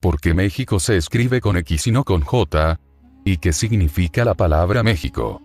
¿Por qué México se escribe con X y no con J? ¿Y qué significa la palabra México?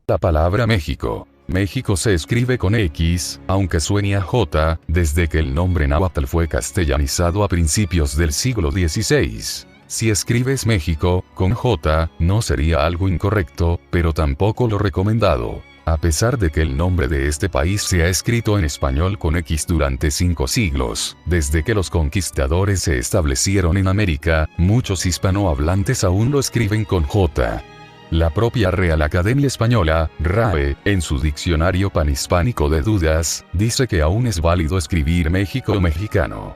La palabra México. México se escribe con X, aunque suene a J, desde que el nombre náhuatl fue castellanizado a principios del siglo XVI. Si escribes México, con J, no sería algo incorrecto, pero tampoco lo recomendado. A pesar de que el nombre de este país se ha escrito en español con X durante 5 siglos, desde que los conquistadores se establecieron en América, muchos hispanohablantes aún lo escriben con J. La propia Real Academia Española, RAE, en su diccionario panhispánico de dudas, dice que aún es válido escribir México o mexicano.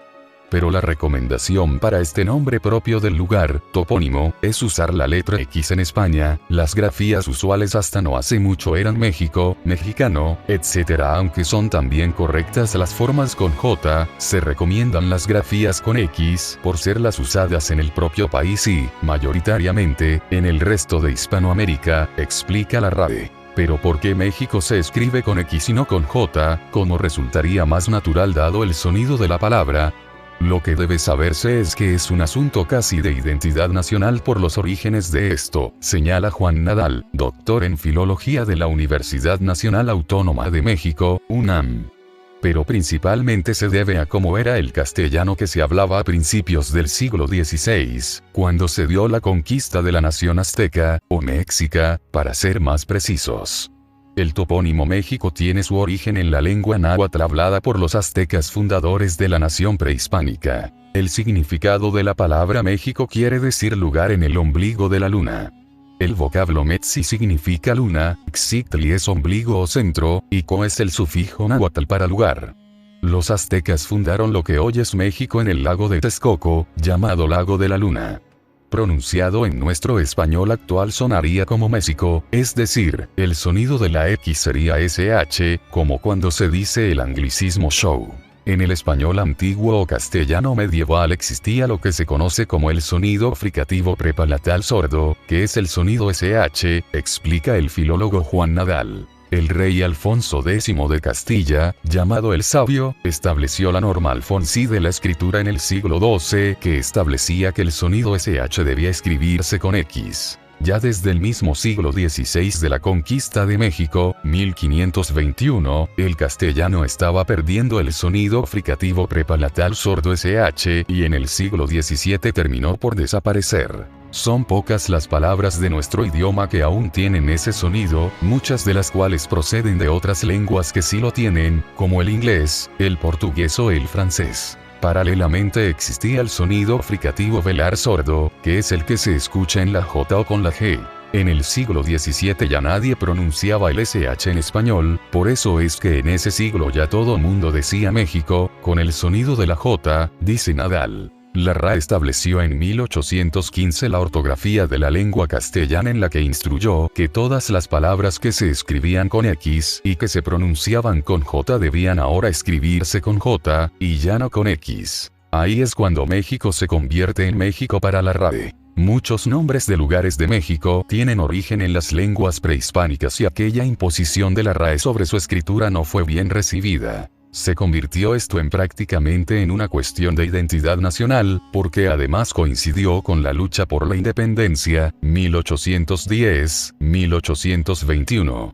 Pero la recomendación para este nombre propio del lugar, topónimo, es usar la letra X en España. Las grafías usuales hasta no hace mucho eran México, mexicano, etc. Aunque son también correctas las formas con J, se recomiendan las grafías con X por ser las usadas en el propio país y, mayoritariamente, en el resto de Hispanoamérica, explica la RAE. Pero ¿por qué México se escribe con X y no con J, como resultaría más natural dado el sonido de la palabra? Lo que debe saberse es que es un asunto casi de identidad nacional por los orígenes de esto, señala Juan Nadal, doctor en Filología de la Universidad Nacional Autónoma de México, UNAM. Pero principalmente se debe a cómo era el castellano que se hablaba a principios del siglo XVI, cuando se dio la conquista de la nación azteca, o mexica, para ser más precisos. El topónimo México tiene su origen en la lengua náhuatl hablada por los aztecas fundadores de la nación prehispánica. El significado de la palabra México quiere decir lugar en el ombligo de la luna. El vocablo metzi significa luna, xictli es ombligo o centro, y co es el sufijo náhuatl para lugar. Los aztecas fundaron lo que hoy es México en el lago de Texcoco, llamado Lago de la Luna. Pronunciado en nuestro español actual sonaría como México, es decir, el sonido de la X sería SH, como cuando se dice el anglicismo show. En el español antiguo o castellano medieval existía lo que se conoce como el sonido fricativo prepalatal sordo, que es el sonido SH, explica el filólogo Juan Nadal. El rey Alfonso X de Castilla, llamado el Sabio, estableció la norma alfonsí de la escritura en el siglo XII, que establecía que el sonido SH debía escribirse con X. Ya desde el mismo siglo XVI de la conquista de México, 1521, el castellano estaba perdiendo el sonido fricativo prepalatal sordo SH y en el siglo XVII terminó por desaparecer. Son pocas las palabras de nuestro idioma que aún tienen ese sonido, muchas de las cuales proceden de otras lenguas que sí lo tienen, como el inglés, el portugués o el francés. Paralelamente existía el sonido fricativo velar sordo, que es el que se escucha en la J o con la G. En el siglo XVII ya nadie pronunciaba el SH en español, por eso es que en ese siglo ya todo mundo decía México, con el sonido de la J, dice Nadal. La RAE estableció en 1815 la ortografía de la lengua castellana en la que instruyó que todas las palabras que se escribían con X y que se pronunciaban con J debían ahora escribirse con J, y ya no con X. Ahí es cuando México se convierte en México para la RAE. Muchos nombres de lugares de México tienen origen en las lenguas prehispánicas y aquella imposición de la RAE sobre su escritura no fue bien recibida. Se convirtió esto prácticamente en una cuestión de identidad nacional, porque además coincidió con la lucha por la independencia, 1810-1821.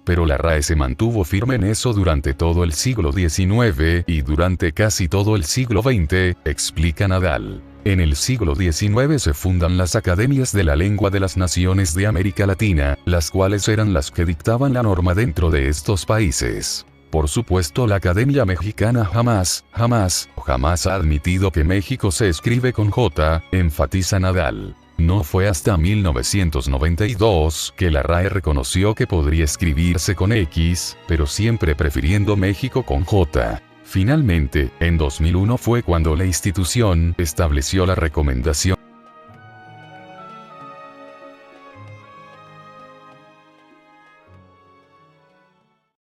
Pero la RAE se mantuvo firme en eso durante todo el siglo XIX y durante casi todo el siglo XX, explica Nadal. En el siglo XIX se fundan las Academias de la Lengua de las Naciones de América Latina, las cuales eran las que dictaban la norma dentro de estos países. Por supuesto, la Academia Mexicana jamás ha admitido que México se escribe con J, enfatiza Nadal. No fue hasta 1992 que la RAE reconoció que podría escribirse con X, pero siempre prefiriendo México con J. Finalmente, en 2001 fue cuando la institución estableció la recomendación